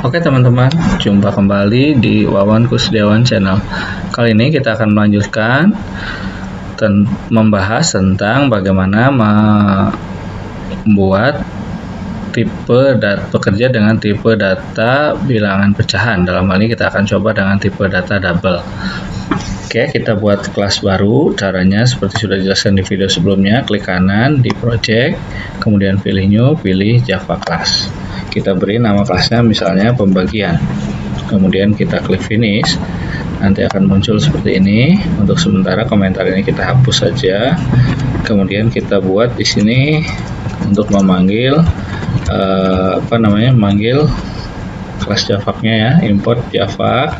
Oke teman-teman, jumpa kembali di Wawan Kusdiawan Channel. Kali ini kita akan melanjutkan membahas tentang bagaimana membuat bekerja dengan tipe data bilangan pecahan. Dalam hal ini kita akan coba dengan tipe data double. Oke, kita buat kelas baru. Caranya seperti sudah dijelaskan di video sebelumnya. Klik kanan di project, kemudian pilih new, pilih Java class. Kita beri nama kelasnya misalnya pembagian. Kemudian kita klik finish. Nanti akan muncul seperti ini. Untuk sementara komentar ini kita hapus saja. Kemudian kita buat di sini untuk memanggil memanggil kelas Java-nya ya, import Java.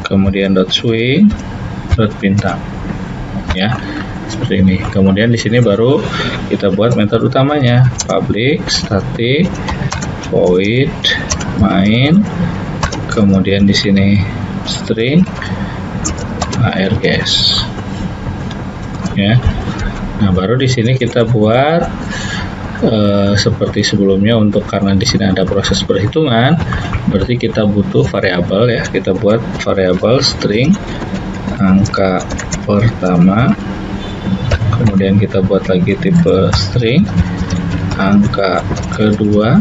Kemudian .swing .bintang ya, seperti ini. Kemudian di sini baru kita buat metode utamanya, public static void main, kemudian di sini string args ya. Nah, baru di sini kita buat seperti sebelumnya, karena di sini ada proses perhitungan, berarti kita butuh variabel ya. Kita buat variabel string angka pertama, kemudian kita buat lagi tipe string angka kedua.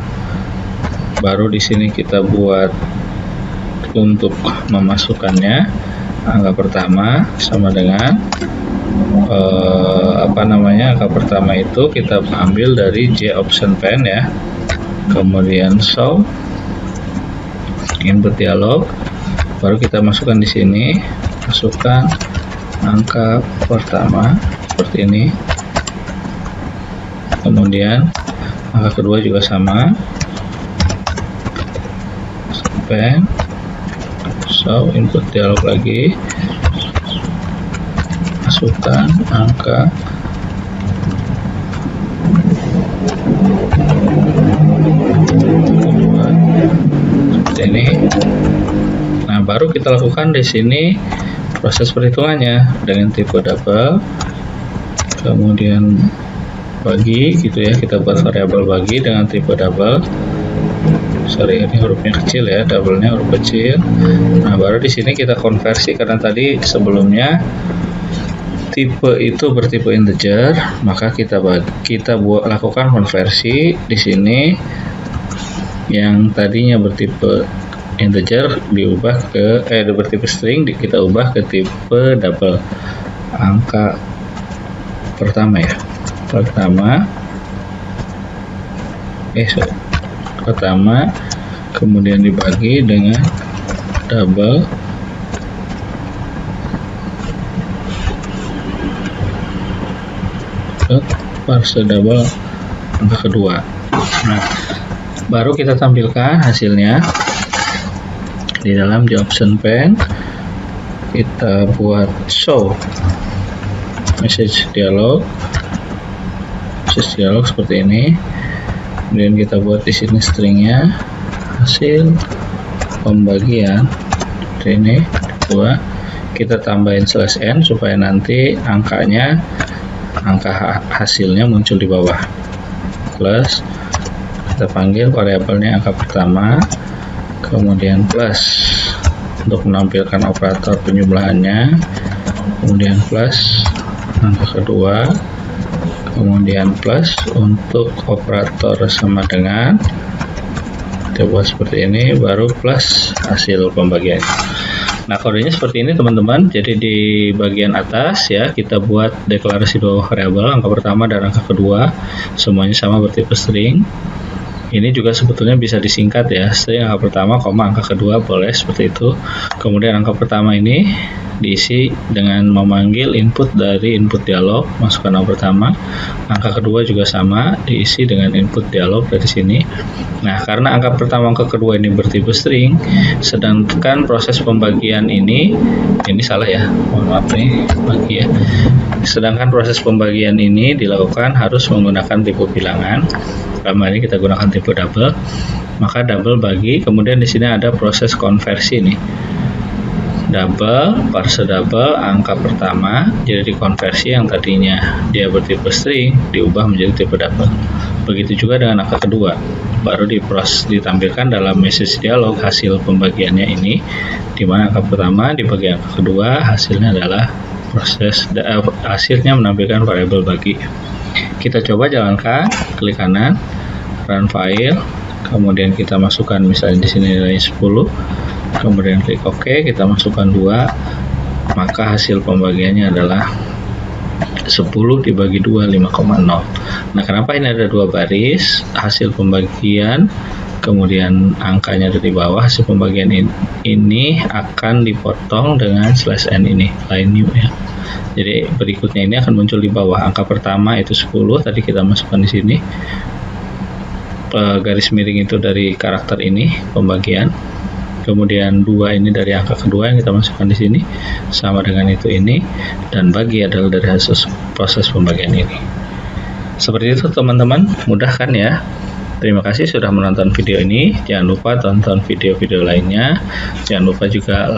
Baru di sini kita buat untuk memasukkannya, angka pertama sama dengan angka pertama itu kita ambil dari J option pen ya. Kemudian show input dialog, baru kita masukkan di sini, masukkan angka pertama seperti ini. Kemudian angka kedua juga sama, pen show input dialog lagi, masukkan angka kedua seperti ini. Nah, baru kita lakukan di sini proses perhitungannya dengan tipe double, kemudian bagi gitu ya. Kita buat variabel bagi dengan tipe double. Sorry, ini hurufnya kecil ya, double-nya huruf kecil. Nah, baru di sini kita konversi, karena tadi sebelumnya tipe itu bertipe integer, maka kita lakukan konversi di sini. Yang tadinya bertipe integer diubah bertipe string, kita ubah ke tipe double. Angka pertama ya, pertama kemudian dibagi dengan double parse double angka kedua. Nah, baru kita tampilkan hasilnya di dalam J option pen. Kita buat show message dialog seperti ini. Kemudian kita buat di sini stringnya hasil pembagian ini dua. Kita tambahin /n supaya nanti angka hasilnya muncul di bawah, plus kita panggil variabelnya angka pertama, kemudian plus untuk menampilkan operator penjumlahannya, kemudian plus angka kedua, kemudian plus untuk operator sama dengan, kita buat seperti ini, baru plus hasil pembagian. Nah, kodenya seperti ini teman-teman. Jadi di bagian atas ya, kita buat deklarasi dua variabel, angka pertama dan angka kedua, semuanya sama bertipe string. Ini juga sebetulnya bisa disingkat ya, string angka pertama, angka kedua, boleh seperti itu. Kemudian angka pertama ini diisi dengan memanggil input dari input dialog, masukkan angka pertama. Angka kedua juga sama, diisi dengan input dialog dari sini. Nah, karena angka pertama angka kedua ini bertipe string, sedangkan proses pembagian ini salah ya, mohon maaf nih bagi ya. Sedangkan proses pembagian ini dilakukan harus menggunakan tipe bilangan. Dalam ini kita gunakan tipe double, maka double bagi. Kemudian di sini ada proses konversi nih, double parse double angka pertama, jadi dikonversi yang tadinya dia bertipe string diubah menjadi tipe double. Begitu juga dengan angka kedua, baru ditampilkan dalam message dialog hasil pembagiannya ini, di mana angka pertama dibagi angka kedua, hasilnya adalah hasilnya menampilkan variabel bagi. Kita coba jalankan, klik kanan, run file, kemudian kita masukkan misalnya di sini nilai 10, kemudian klik OK, kita masukkan 2, maka hasil pembagiannya adalah 10 dibagi 2, 5,0. Nah, kenapa ini ada 2 baris? Hasil pembagian, kemudian angkanya ada di bawah. Hasil pembagian ini akan dipotong dengan /n ini, line new ya. Jadi berikutnya ini akan muncul di bawah. Angka pertama itu 10, tadi kita masukkan di sini. Garis miring itu dari karakter ini, pembagian. Kemudian 2 ini dari angka kedua yang kita masukkan di sini, sama dengan itu ini, dan bagi adalah dari hasil proses pembagian ini. Seperti itu teman-teman, mudah kan ya? Terima kasih sudah menonton video ini. Jangan lupa tonton video-video lainnya. Jangan lupa juga